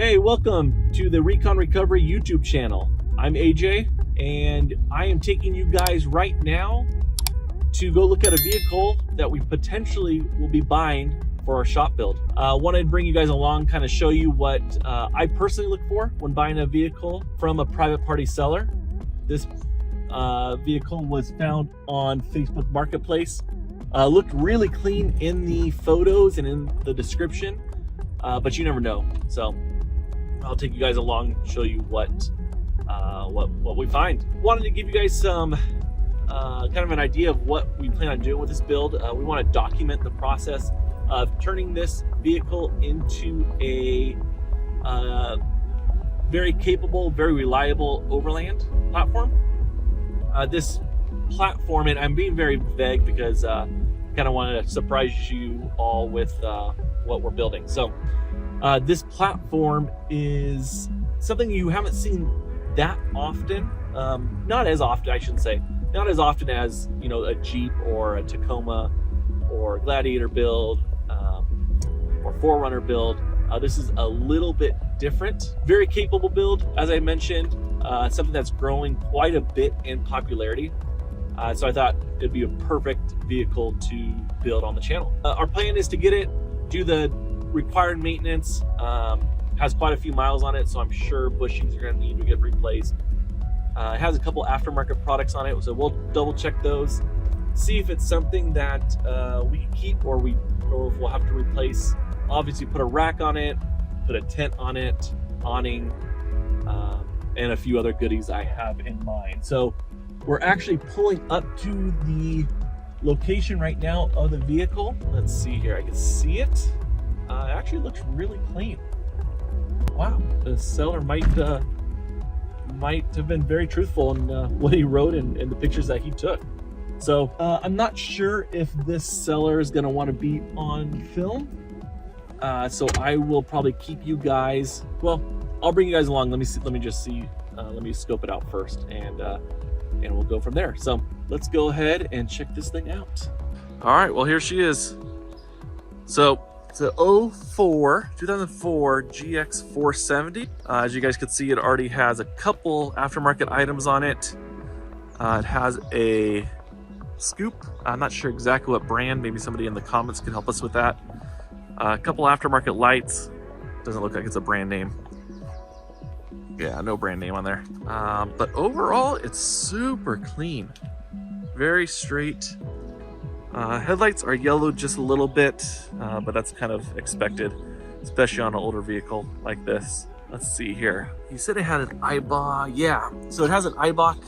Hey, welcome to the Recon Recovery YouTube channel. I'm AJ, and I am taking you guys right now to go look at a vehicle that we potentially will be buying for our shop build. Wanted to bring you guys along, kind of show you what I personally look for when buying a vehicle from a private party seller. This vehicle was found on Facebook Marketplace. Looked really clean in the photos and in the description, but you never know. So I'll take you guys along, show you what we find. Wanted to give you guys some kind of an idea of what we plan on doing with this build. We want to document the process of turning this vehicle into a very capable, very reliable overland platform. This platform, and I'm being very vague because kind of want to surprise you all with what we're building. So this platform is something you haven't seen that often, not as often, I shouldn't say, not as often as, you know, a Jeep or a Tacoma or Gladiator build or 4Runner build. This is a little bit different. Very capable build, as I mentioned, something that's growing quite a bit in popularity. So I thought it'd be a perfect vehicle to build on the channel. Our plan is to get it, do the required maintenance. Has quite a few miles on it, so I'm sure bushings are going to need to get replaced. It has a couple aftermarket products on it, so we'll double check those, see if it's something that we can keep or if we'll have to replace. Obviously put a rack on it, put a tent on it, awning, and a few other goodies I have in mind. So we're actually pulling up to the location right now of the vehicle. Let's see here, I can see it. It actually looks really clean. Wow, the seller might have been very truthful in what he wrote and the pictures that he took. So I'm not sure if this seller is going to want to be on film. So I will probably keep you guys. Well, I'll bring you guys along. Let me scope it out first, and we'll go from there. So let's go ahead and check this thing out. All right, well, here she is. So it's a 2004 GX470. As you guys can see, it already has a couple aftermarket items on it. It has a scoop. I'm not sure exactly what brand. Maybe somebody in the comments can help us with that. A couple aftermarket lights. Doesn't look like it's a brand name. Yeah, no brand name on there. But overall, it's super clean. Very straight. Headlights are yellowed just a little bit, but that's kind of expected, especially on an older vehicle like this. Let's see here. He said it had an Eibach. Yeah, so it has an Eibach.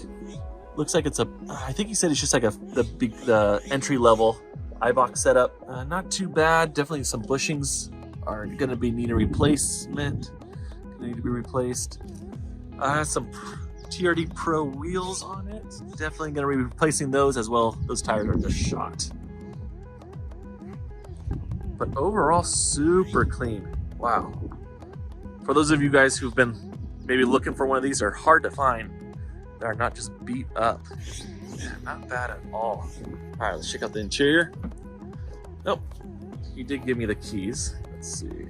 Looks like it's I think he said it's just like the entry level Eibach setup. Not too bad. Definitely some bushings are going to need a replacement. Need to be replaced. Has some TRD Pro wheels on it. Definitely going to be replacing those as well. Those tires are just shot. But overall, super clean. Wow. For those of you guys who've been maybe looking for one of these, they're hard to find. They're not just beat up. Yeah, not bad at all. All right, let's check out the interior. Nope. He did give me the keys. Let's see.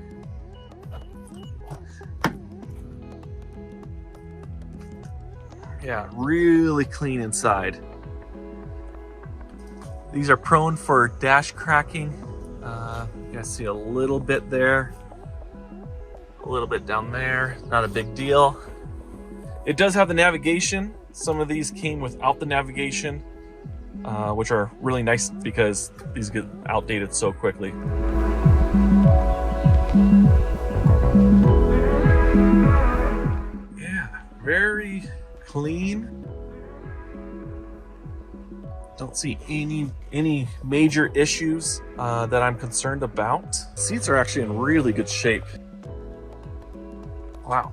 Yeah, really clean inside. These are prone for dash cracking. You guys see a little bit there, a little bit down there. Not a big deal. It does have the navigation. Some of these came without the navigation, which are really nice because these get outdated so quickly. Yeah, very clean. Don't see any major issues that I'm concerned about. Seats are actually in really good shape. Wow.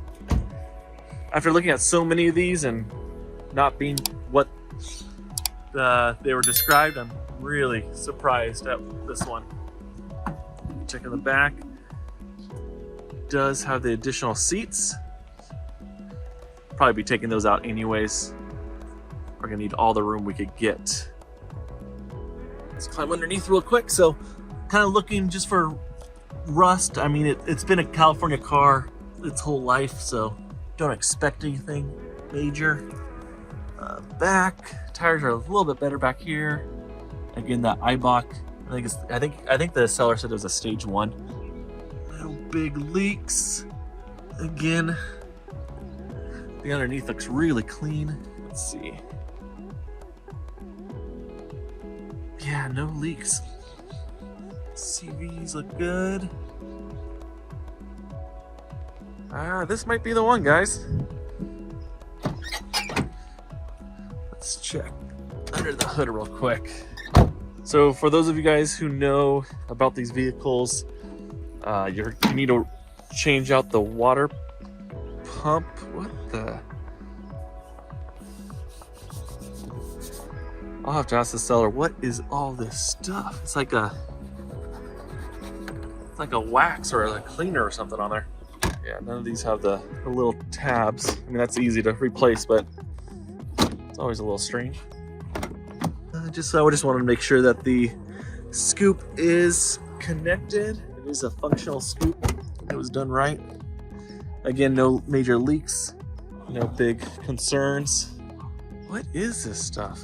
After looking at so many of these and not being what they were described, I'm really surprised at this one. Checking the back. Does have the additional seats. Probably be taking those out anyways. We're gonna need all the room we could get. Let's climb underneath real quick. So kind of looking just for rust. I mean, it's been a California car its whole life, so don't expect anything major. Back tires are a little bit better back here. Again, that Eibach, I think the seller said it was a stage 1. No big leaks. Again, the underneath looks really clean. Let's see. Yeah, no leaks. CVs look good. This might be the one, guys. Let's check under the hood real quick. So for those of you guys who know about these vehicles, you need to change out the water pump. What the? I'll have to ask the seller, what is all this stuff? It's like a wax or a cleaner or something on there. Yeah, none of these have the little tabs. I mean, that's easy to replace, but it's always a little strange. I just wanted to make sure that the scoop is connected. It is a functional scoop. It was done right. Again, no major leaks, no big concerns. What is this stuff?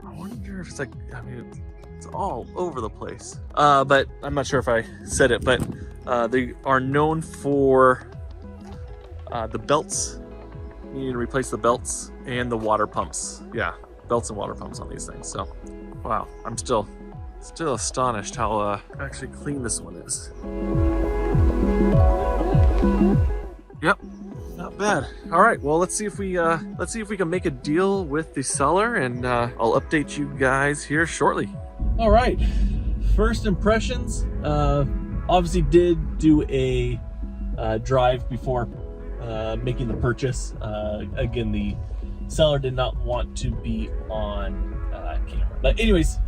I wonder if it's like, I mean, it's all over the place. But I'm not sure if I said it, but they are known for the belts. You need to replace the belts and the water pumps. Yeah, belts and water pumps on these things. So, wow, I'm still astonished how actually clean this one is. Yep, not bad. All right, well, let's see if we can make a deal with the seller, and I'll update you guys here shortly. All right, first impressions. Obviously did do a drive before making the purchase. Again, the seller did not want to be on camera. But anyways,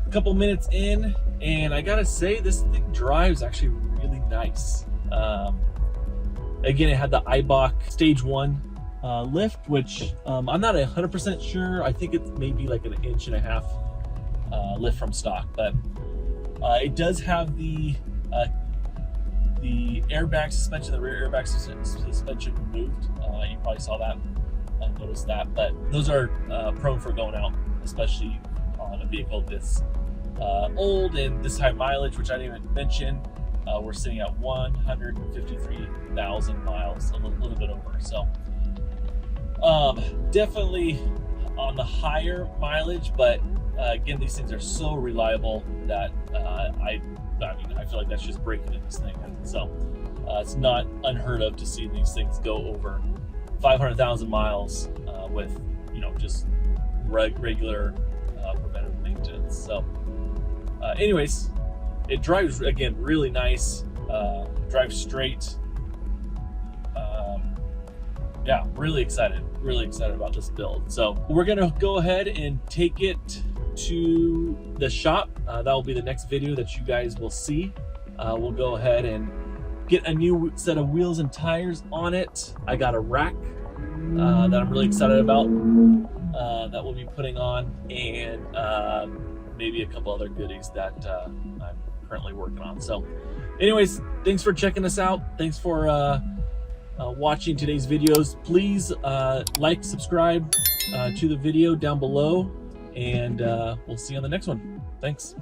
a couple minutes in, and I gotta say, this thing drives actually really nice. Again, it had the Eibach stage 1 lift, which I'm not 100% sure. I think it's maybe like 1.5 inches lift from stock, but it does have the airbag suspension, the rear airbag suspension removed. You probably saw that, noticed that, but those are prone for going out, especially on a vehicle this old and this high mileage, which I didn't even mention. We're sitting at 153,000 miles, a little bit over. So definitely on the higher mileage, but again, these things are so reliable that I feel like that's just breaking in this thing. So it's not unheard of to see these things go over 500,000 miles with, you know, just regular preventive maintenance. So anyways, it drives, again, really nice, drives straight. Yeah, really excited about this build. So we're gonna go ahead and take it to the shop. That will be the next video that you guys will see. We'll go ahead and get a new set of wheels and tires on it. I got a rack that I'm really excited about that we'll be putting on, and maybe a couple other goodies that I'm currently working on. So anyways, thanks for checking us out. Thanks for watching today's videos. Please like, subscribe to the video down below, and we'll see you on the next one. Thanks.